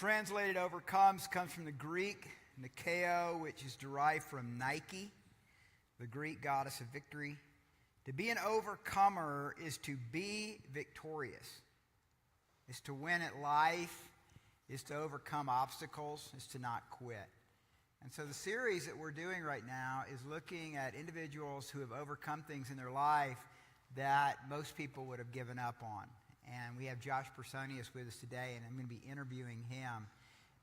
Translated overcomes comes from the Greek Nikeo, which is derived from Nike, the Greek goddess of victory. To be an overcomer is to be victorious. Is to win at life, is to overcome obstacles, is to not quit. And so the series that we're doing right now is looking at individuals who have overcome things in their life that most people would have given up on. And we have Josh Personius with us today, and I'm going to be interviewing him.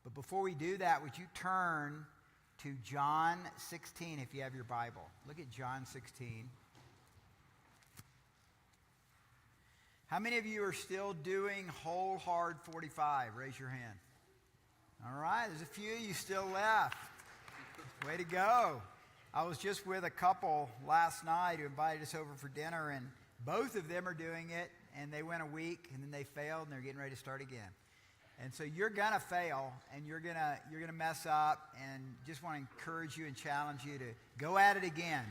But before we do that, would you turn to John 16 if you have your Bible? Look at John 16. How many of you are still doing whole hard 45? Raise your hand. All right, there's a few of you still left. Way to go. I was just with a couple last night who invited us over for dinner, and both of them are doing it, and they went a week, and then they failed, and they're getting ready to start again. And so you're going to fail, and you're gonna mess up, and just want to encourage you and challenge you to go at it again.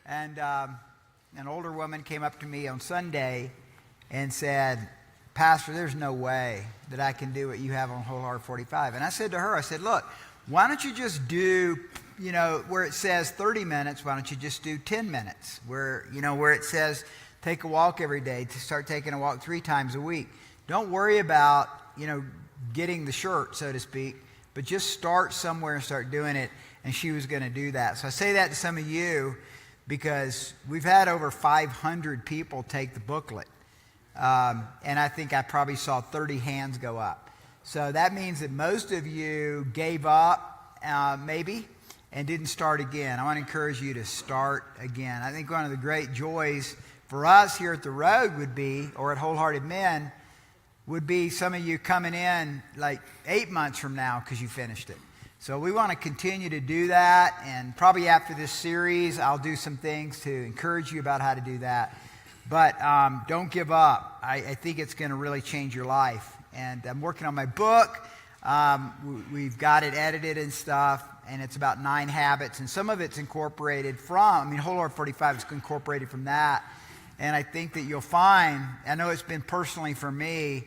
And an older woman came up to me on Sunday and said, "Pastor, there's no way that I can do what you have on Whole Hard 45. And I said to her, look, why don't you just do, where it says 30 minutes, why don't you just do 10 minutes? Where it says take a walk every day, to start taking a walk 3 times a week. Don't worry about, getting the shirt, so to speak, but just start somewhere and start doing it." And she was going to do that. So I say that to some of you because we've had over 500 people take the booklet. And I think I probably saw 30 hands go up. So that means that most of you gave up, maybe, and didn't start again. I want to encourage you to start again. I think one of the great joys for us here at the Road would be, or at Wholehearted Men, would be some of you coming in like 8 months from now because you finished it. So we want to continue to do that, and probably after this series, I'll do some things to encourage you about how to do that. But don't give up. I think it's going to really change your life. And I'm working on my book. We've got it edited and stuff, and it's about 9 habits. And some of it's incorporated from, Whole Hard 45 is incorporated from that. And I think that you'll find, I know it's been personally for me,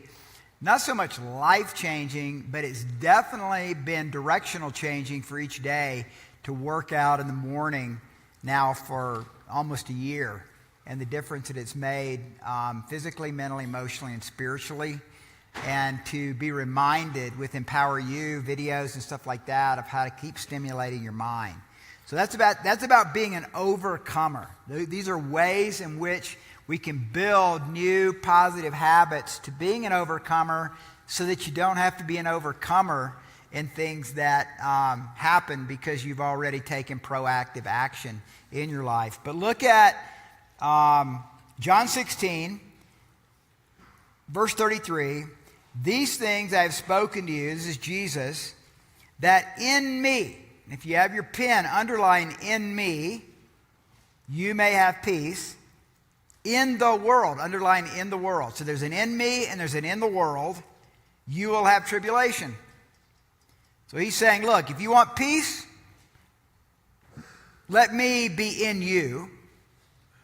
not so much life-changing, but it's definitely been directional changing for each day to work out in the morning now for almost a year. And the difference that it's made physically, mentally, emotionally, and spiritually. And to be reminded with Empower You videos and stuff like that of how to keep stimulating your mind. So that's about being an overcomer. These are ways in which we can build new positive habits to being an overcomer so that you don't have to be an overcomer in things that happen because you've already taken proactive action in your life. But look at John 16, verse 33, "These things I have spoken to you," this is Jesus, "that in me," if you have your pen, underline "in me," "you may have peace in the world," underline "in the world." So there's an "in me" and there's an "in the world." "You will have tribulation." So he's saying, look, if you want peace, let me be in you.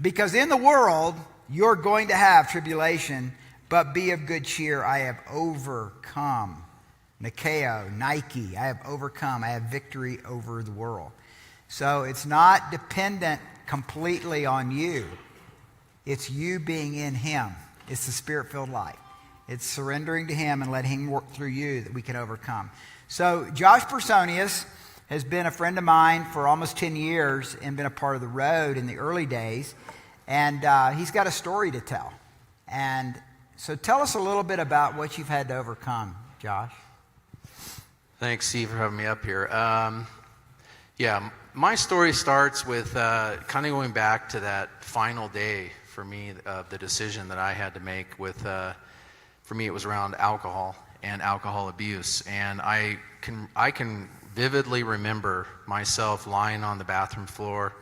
Because in the world, you're going to have tribulation, but be of good cheer. I have overcome. Nikeo, Nike, I have overcome. I have victory over the world. So it's not dependent completely on you. It's you being in Him. It's the Spirit-filled life. It's surrendering to Him and letting Him work through you that we can overcome. So Josh Personius has been a friend of mine for almost 10 years and been a part of the Road in the early days. And he's got a story to tell. And so tell us a little bit about what you've had to overcome, Josh. Thanks, Steve, for having me up here. My story starts with kind of going back to that final day for me of the decision that I had to make with, for me it was around alcohol and alcohol abuse. And I can vividly remember myself lying on the bathroom floor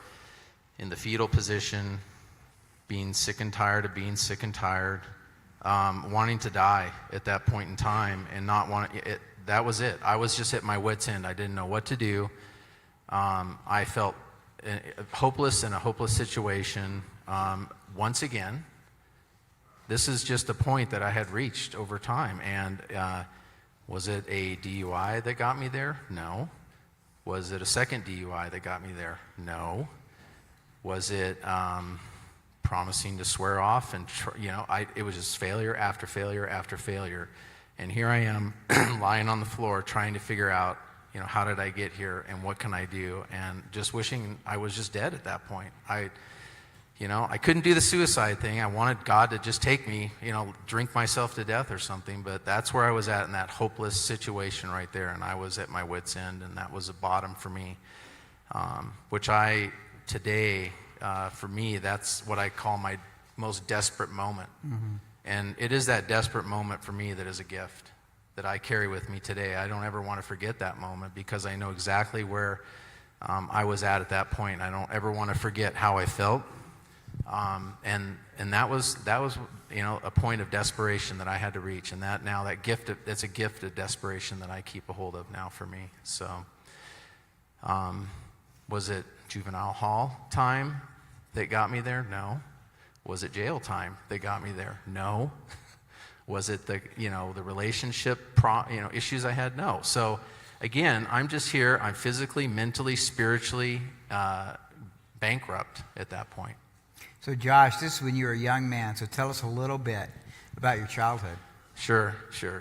in the fetal position, being sick and tired of being sick and tired, wanting to die at that point in time, and not wanting it. That was it. I was just at my wit's end. I didn't know what to do. I felt hopeless in a hopeless situation. Once again, this is just a point that I had reached over time, and Was it a DUI that got me there? No. Was it a second DUI that got me there? No. Was it promising to swear off? And it was just failure after failure after failure. And here I am lying on the floor trying to figure out, how did I get here and what can I do? And just wishing I was just dead at that point. I couldn't do the suicide thing. I wanted God to just take me, drink myself to death or something. But that's where I was at in that hopeless situation right there. And I was at my wit's end, and that was the bottom for me. Which today, for me, that's what I call my most desperate moment. Mm-hmm. And it is that desperate moment for me that is a gift that I carry with me today. I don't ever want to forget that moment because I know exactly where I was at that point. I don't ever want to forget how I felt. And that was a point of desperation that I had to reach, and that's a gift of desperation that I keep a hold of now for me. So, was it juvenile hall time that got me there? No. Was it jail time that got me there? No. Was it the relationship issues I had? No. So again, I'm just here. I'm physically, mentally, spiritually bankrupt at that point. So Josh, this is when you were a young man. So tell us a little bit about your childhood. Sure.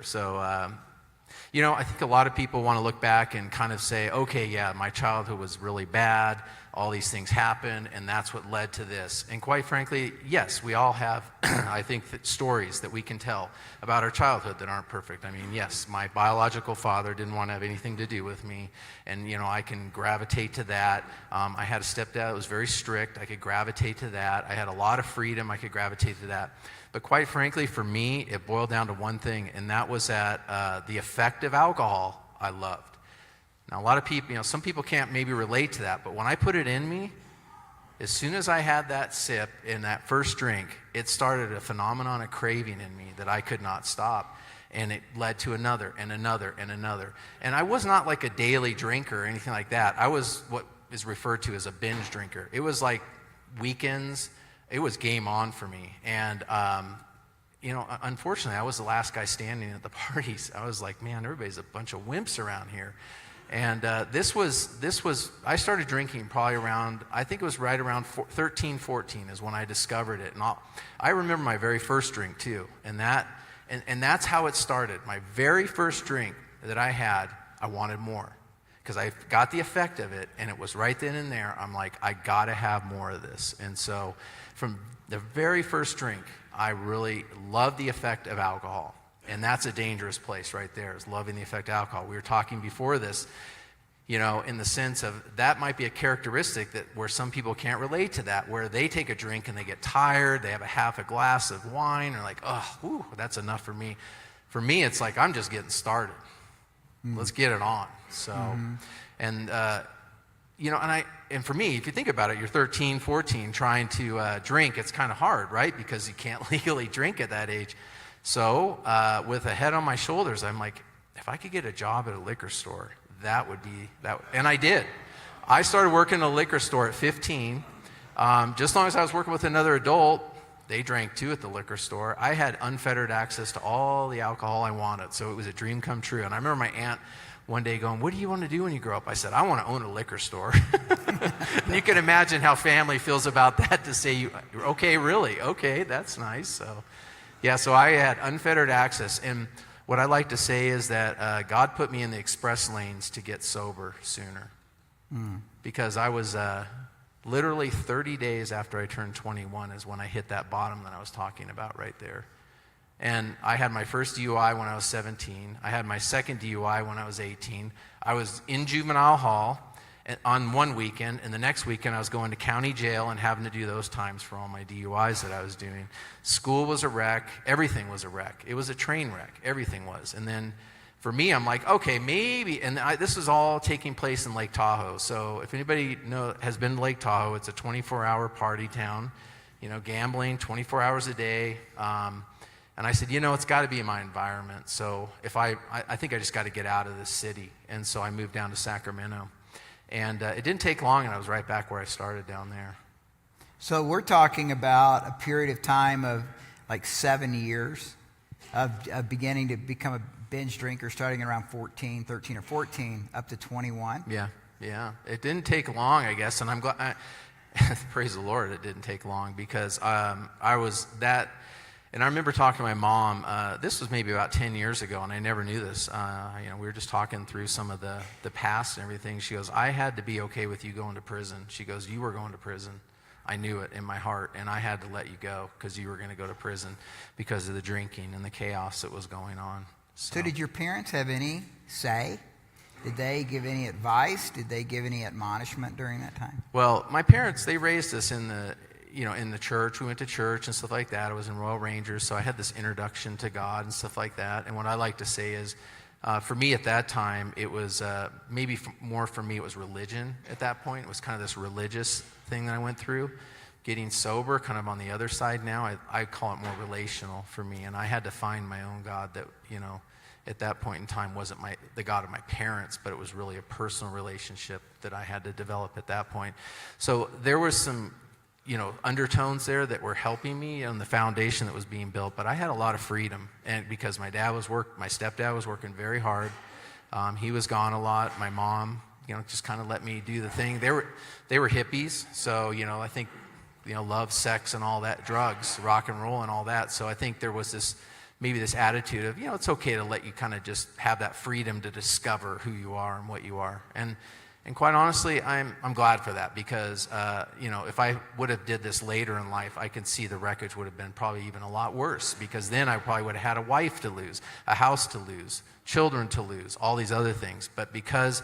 So, I think a lot of people want to look back and kind of say, okay, yeah, my childhood was really bad. All these things happened, and that's what led to this. And quite frankly, yes, we all have, I think, stories that we can tell about our childhood that aren't perfect. I mean, yes, my biological father didn't want to have anything to do with me, and, I can gravitate to that. I had a stepdad that was very strict. I could gravitate to that. I had a lot of freedom. I could gravitate to that. But quite frankly, for me, it boiled down to one thing, and that was that the effect of alcohol I loved. Now, a lot of people, some people can't maybe relate to that, but when I put it in me, as soon as I had that sip in that first drink, it started a phenomenon of craving in me that I could not stop. And it led to another and another and another. And I was not like a daily drinker or anything like that. I was what is referred to as a binge drinker. It was like weekends. It was game on for me. And, unfortunately, I was the last guy standing at the parties. I was like, man, everybody's a bunch of wimps around here. And this was, I started drinking probably around, I think it was right around 13, 14 is when I discovered it. And I remember my very first drink too. And that's how it started. My very first drink that I had, I wanted more. Because I got the effect of it, and it was right then and there. I'm like, I gotta have more of this. And so from the very first drink, I really loved the effect of alcohol. And that's a dangerous place right there, is loving the effect of alcohol. We were talking before this, in the sense of that might be a characteristic where some people can't relate to that, where they take a drink and they get tired, they have a half a glass of wine, and like, that's enough for me. For me, it's like, I'm just getting started. Let's get it on. So, and for me, if you think about it, you're 13, 14, trying to drink, it's kind of hard, right? Because you can't legally drink at that age. So, with a head on my shoulders, I'm like, if I could get a job at a liquor store, that would be that. And I did. I started working in a liquor store at 15. Just as long as I was working with another adult, they drank too at the liquor store. I had unfettered access to all the alcohol I wanted, so it was a dream come true. And I remember my aunt one day going, what do you want to do when you grow up? I said, I want to own a liquor store. And you can imagine how family feels about that, to say, okay, really? Okay, that's nice. So, yeah, so I had unfettered access. And what I like to say is that God put me in the express lanes to get sober sooner. Because I was literally 30 days after I turned 21 is when I hit that bottom that I was talking about right there. And I had my first DUI when I was 17. I had my second DUI when I was 18. I was in juvenile hall on one weekend, and the next weekend I was going to county jail and having to do those times for all my DUIs that I was doing. School was a wreck. Everything was a wreck. It was a train wreck. Everything was. And then for me, I'm like, okay, maybe, and this was all taking place in Lake Tahoe. So if anybody has been to Lake Tahoe, it's a 24-hour party town, gambling 24 hours a day. And I said, it's got to be in my environment. So I think I just got to get out of this city. And so I moved down to Sacramento. And it didn't take long, and I was right back where I started down there. So we're talking about a period of time of like 7 years of beginning to become a binge drinker starting around 13 or 14, up to 21. Yeah. It didn't take long, I guess, and I'm glad. Praise the Lord, it didn't take long because I was that. And I remember talking to my mom. This was maybe about 10 years ago, and I never knew this. We were just talking through some of the past and everything. She goes, "I had to be okay with you going to prison." She goes, "You were going to prison. I knew it in my heart, and I had to let you go because you were going to go to prison because of the drinking and the chaos that was going on." So did your parents have any say? Did they give any advice? Did they give any admonishment during that time? Well, my parents, they raised us in the church. We went to church and stuff like that. I was in Royal Rangers, so I had this introduction to God and stuff like that. And what I like to say is, for me at that time, it was more for me, it was religion at that point. It was kind of this religious thing that I went through. Getting sober, kind of on the other side now, I call it more relational for me. And I had to find my own God that, at that point in time wasn't the God of my parents, but it was really a personal relationship that I had to develop at that point. So there was some, undertones there that were helping me on the foundation that was being built, but I had a lot of freedom, and because my stepdad was working very hard. He was gone a lot. My mom, just kind of let me do the thing. They were hippies, so I think love, sex, and all that, drugs, rock and roll, and all that. So I think there was this attitude of it's okay to let you kind of just have that freedom to discover who you are and what you are. And quite honestly, I'm glad for that because, if I would have did this later in life, I can see the wreckage would have been probably even a lot worse because then I probably would have had a wife to lose, a house to lose, children to lose, all these other things. But because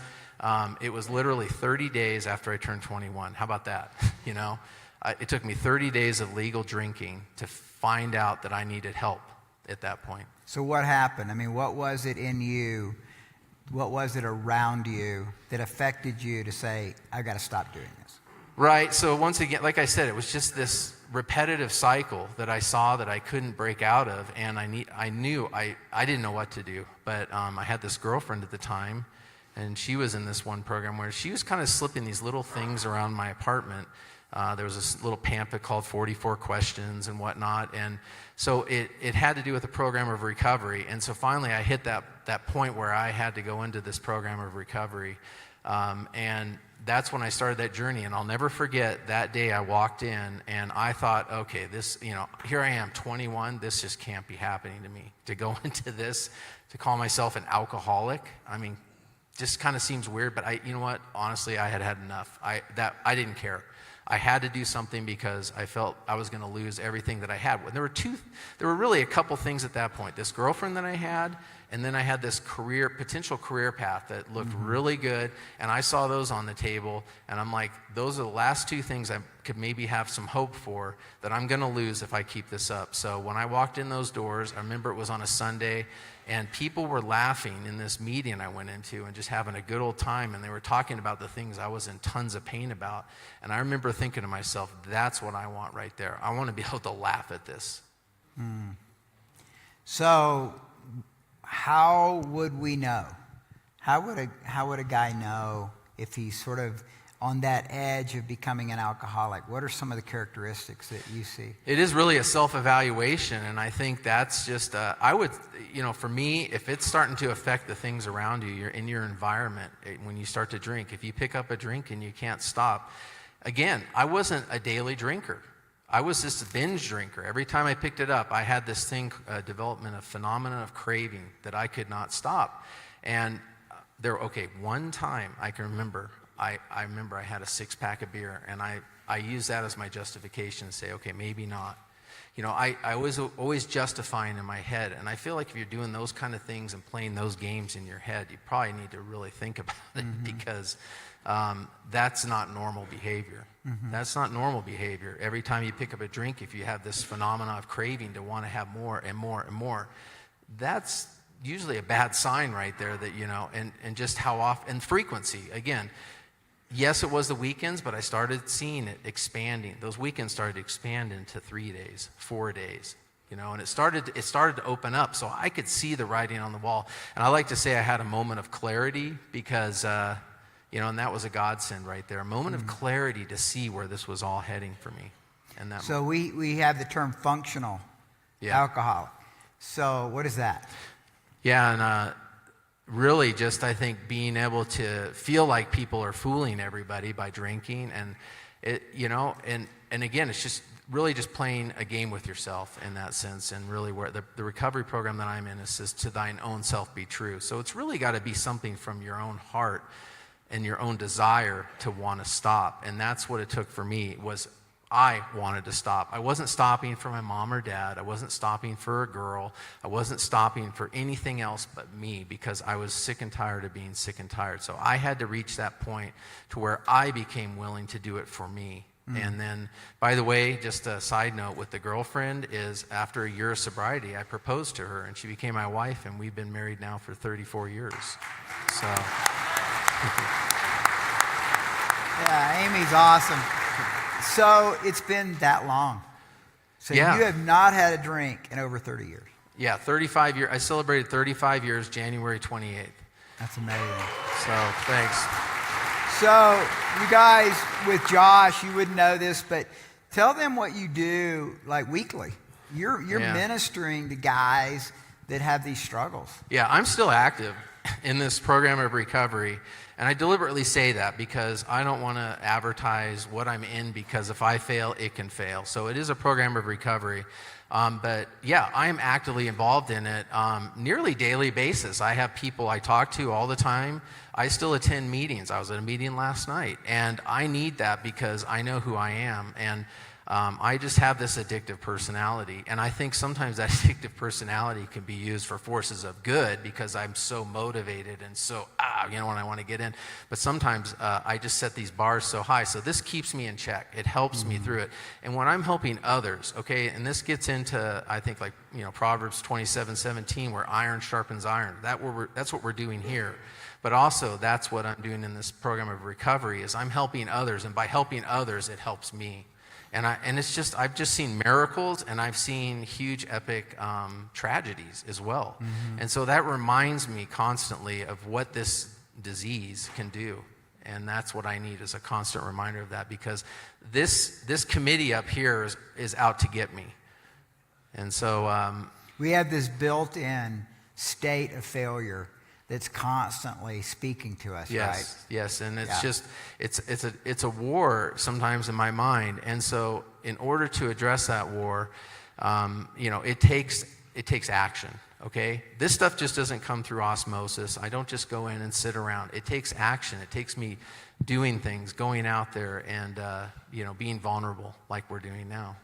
it was literally 30 days after I turned 21, how about that? It took me 30 days of legal drinking to find out that I needed help at that point. So what happened? I mean, what was it in you? What was it around you that affected you to say, "I got to stop doing this"? Right. So once again, like I said, it was just this repetitive cycle that I saw that I couldn't break out of, and I knew I didn't know what to do. But I had this girlfriend at the time, and she was in this one program where she was kind of slipping these little things around my apartment. There was this little pamphlet called 44 Questions and whatnot. And so it had to do with the program of recovery. And so finally I hit that point where I had to go into this program of recovery. And that's when I started that journey. And I'll never forget that day I walked in and I thought, okay, this, here I am, 21. This just can't be happening to me. To go into this, to call myself an alcoholic, I mean, just kind of seems weird. But you know what? Honestly, I had enough. I didn't care. I had to do something because I felt I was going to lose everything that I had. There were really a couple things at that point. This girlfriend that I had, and then I had this potential career path that looked really good, and I saw those on the table, and I'm like, those are the last two things I could maybe have some hope for that I'm going to lose if I keep this up. So when I walked in those doors, I remember it was on a Sunday, and people were laughing in this meeting I went into and just having a good old time, and they were talking about the things I was in tons of pain about. And I remember thinking to myself, that's what I want right there. I want to be able to laugh at this. So how would we know? How would a guy know if he's sort of on that edge of becoming an alcoholic? What are some of the characteristics that you see? It is really a self-evaluation, and I think that's just, for me, if it's starting to affect the things around you, you're in your environment, when you start to drink, if you pick up a drink and you can't stop, again, I wasn't a daily drinker. I was just a binge drinker. Every time I picked it up, I had this thing, development of phenomenon of craving that I could not stop. And one time I can remember, I remember I had a 6-pack of beer, and I used that as my justification to say, okay, maybe not. I was always justifying in my head, and I feel like if you're doing those kind of things and playing those games in your head, you probably need to really think about it because that's not normal behavior. That's not normal behavior. Every time you pick up a drink, if you have this phenomena of craving to want to have more and more and more, that's usually a bad sign right there that, and just how often, and frequency, again. Yes, it was the weekends, but I started seeing it expanding. Those weekends started to expand into 3 days, 4 days, and it started to open up. So I could see the writing on the wall. And I like to say I had a moment of clarity because, and that was a godsend right there. A moment of clarity to see where this was all heading for me. And that. So we have the term functional alcoholic. So what is that? Yeah, and really just, I think, being able to feel like people are fooling everybody by drinking, and and again, it's just really just playing a game with yourself in that sense, and really where the recovery program that I'm in is says, to thine own self be true. So it's really got to be something from your own heart and your own desire to want to stop, and that's what it took for me. Was I wanted to stop. I wasn't stopping for my mom or dad. I wasn't stopping for a girl. I wasn't stopping for anything else but me, because I was sick and tired of being sick and tired. So I had to reach that point to where I became willing to do it for me. And then, by the way, just a side note with the girlfriend is, after a year of sobriety, I proposed to her, and she became my wife, and we've been married now for 34 years. So. Yeah, Amy's awesome. So it's been that long. So Yeah. you have not had a drink in over 30 years. Yeah, 35 years. I celebrated 35 years January 28th. That's amazing. So, thanks. So you guys, with Josh, you wouldn't know this, but tell them what you do like weekly. You're ministering to guys that have these struggles. Yeah, I'm still active in this program of recovery, and I deliberately say that because I don't want to advertise what I'm in, because if I fail, it can fail. So it is a program of recovery. But yeah, I am actively involved in it nearly daily basis. I have people I talk to all the time. I still attend meetings. I was at a meeting last night, and I need that because I know who I am, and I just have this addictive personality, and I think sometimes that addictive personality can be used for forces of good because I'm so motivated and so, when I want to get in. But sometimes I just set these bars so high. So this keeps me in check. It helps me through it. And when I'm helping others, okay, and this gets into, I think, like, Proverbs 27:17, where iron sharpens iron. That's what we're doing here. But also, that's what I'm doing in this program of recovery, is I'm helping others, and by helping others, it helps me. And it's just, I've just seen miracles, and I've seen huge epic tragedies as well. And so that reminds me constantly of what this disease can do. And that's what I need, is a constant reminder of that, because this committee up here is out to get me. And so we have this built-in state of failure that's constantly speaking to us, right? Yes, and it's just, it's a war sometimes in my mind. And so in order to address that war, it takes action, okay? This stuff just doesn't come through osmosis. I don't just go in and sit around. It takes action. It takes me doing things, going out there and, being vulnerable like we're doing now.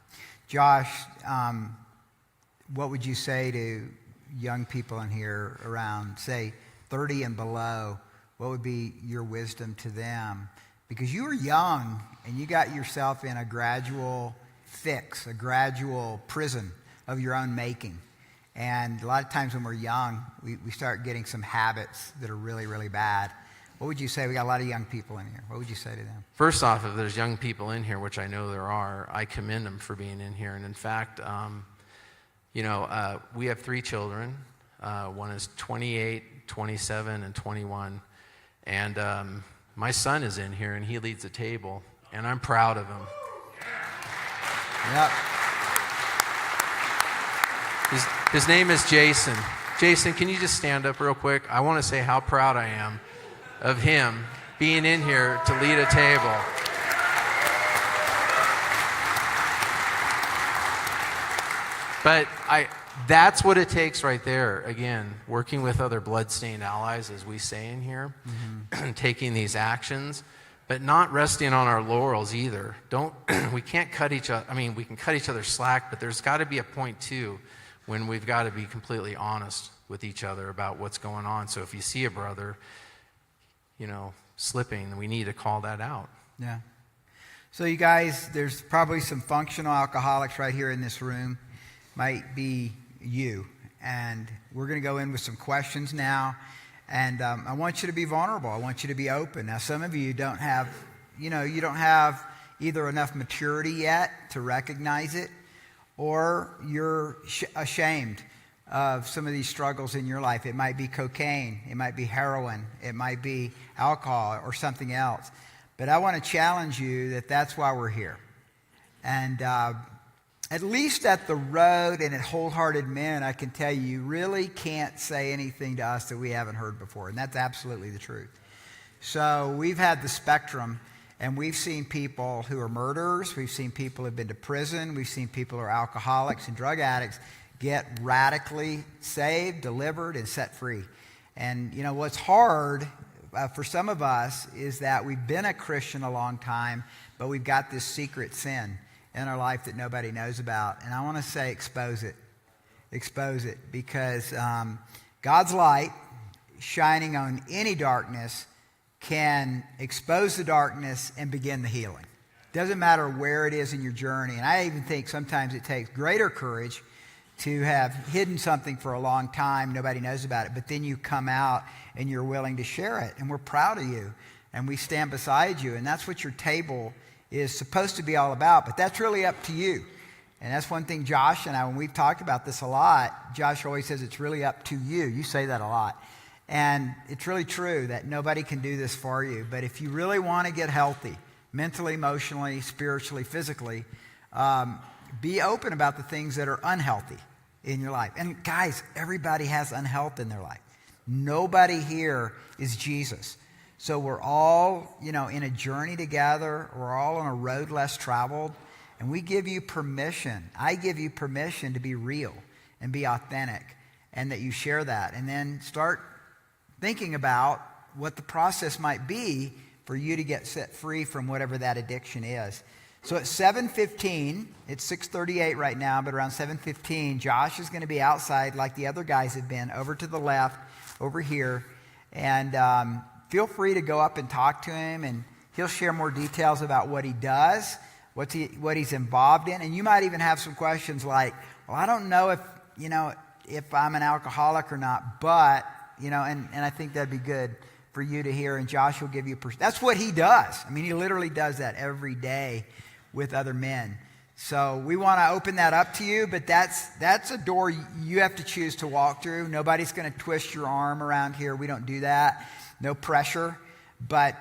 Josh, what would you say to young people in here around, say, 30 and below? What would be your wisdom to them? Because you were young and you got yourself in a gradual fix, a gradual prison of your own making. And a lot of times when we're young, we start getting some habits that are really, really bad. What would you say? We got a lot of young people in here. What would you say to them? First off, if there's young people in here, which I know there are, I commend them for being in here. And in fact, we have 3 children. One is 28, 27, and 21. And my son is in here, and he leads the table, and I'm proud of him. Yep. His name is Jason. Jason, can you just stand up real quick? I want to say how proud I am of him being in here to lead a table. But that's what it takes right there. Again, working with other bloodstained allies, as we say in here, taking these actions, but not resting on our laurels either. We can't cut each other. I mean, we can cut each other slack, but there's got to be a point too when we've got to be completely honest with each other about what's going on. So if you see a brother, slipping, we need to call that out. Yeah. So you guys, there's probably some functional alcoholics right here in this room. Might be you. And we're going to go in with some questions now. And I want you to be vulnerable. I want you to be open. Now, some of you don't have, you don't have either enough maturity yet to recognize it, or you're ashamed of some of these struggles in your life. It might be cocaine. It might be heroin. It might be alcohol or something else. But I want to challenge you that that's why we're here. And at least at the road and at Wholehearted Men, I can tell you, you really can't say anything to us that we haven't heard before. And that's absolutely the truth. So we've had the spectrum, and we've seen people who are murderers. We've seen people who have been to prison. We've seen people who are alcoholics and drug addicts get radically saved, delivered, and set free. And, you know, what's hard for some of us is that we've been a Christian a long time, but we've got this secret sin in our life that nobody knows about. And I want to say expose it. Expose it. Because God's light shining on any darkness can expose the darkness and begin the healing. Doesn't matter where it is in your journey. And I even think sometimes it takes greater courage to have hidden something for a long time, nobody knows about it, but then you come out and you're willing to share it. And we're proud of you. And we stand beside you. And that's what your table is supposed to be all about. But that's really up to you. And that's one thing Josh and I, when we've talked about this a lot, Josh always says it's really up to you. You say that a lot. And it's really true that nobody can do this for you. But if you really want to get healthy, mentally, emotionally, spiritually, physically, be open about the things that are unhealthy in your life. And guys, everybody has unhealth in their life. Nobody here is Jesus. So we're all, you know, in a journey together. We're all on a road less traveled. And we give you permission. I give you permission to be real and be authentic, and that you share that. And then start thinking about what the process might be for you to get set free from whatever that addiction is. So at 7:15, it's 6:38 right now, but around 7:15, Josh is going to be outside like the other guys have been, over to the left, over here. And feel free to go up and talk to him, and he'll share more details about what he does, what he's involved in. And you might even have some questions like, well, I don't know if I'm an alcoholic or not, but, you know, and I think that'd be good for you to hear. And Josh will give you, that's what he does. I mean, he literally does that every day with other men. So we want to open that up to you, but that's a door you have to choose to walk through. Nobody's going to twist your arm around here. We don't do that. No pressure. But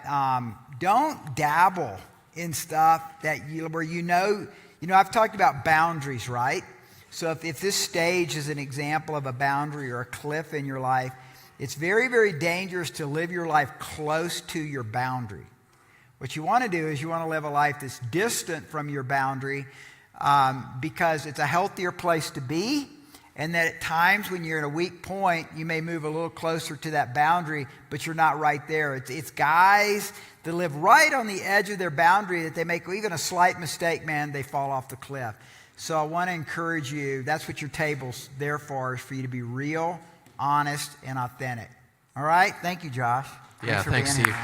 don't dabble in stuff where you know, I've talked about boundaries, right? So if this stage is an example of a boundary or a cliff in your life, it's very, very dangerous to live your life close to your boundary. What you want to do is you want to live a life that's distant from your boundary, because it's a healthier place to be, and that at times when you're in a weak point, you may move a little closer to that boundary, but you're not right there. It's guys that live right on the edge of their boundary that they make even a slight mistake, man, they fall off the cliff. So I want to encourage you, that's what your table's there for, is for you to be real, honest, and authentic. All right? Thank you, Josh. Yeah, thanks, Steve. Here,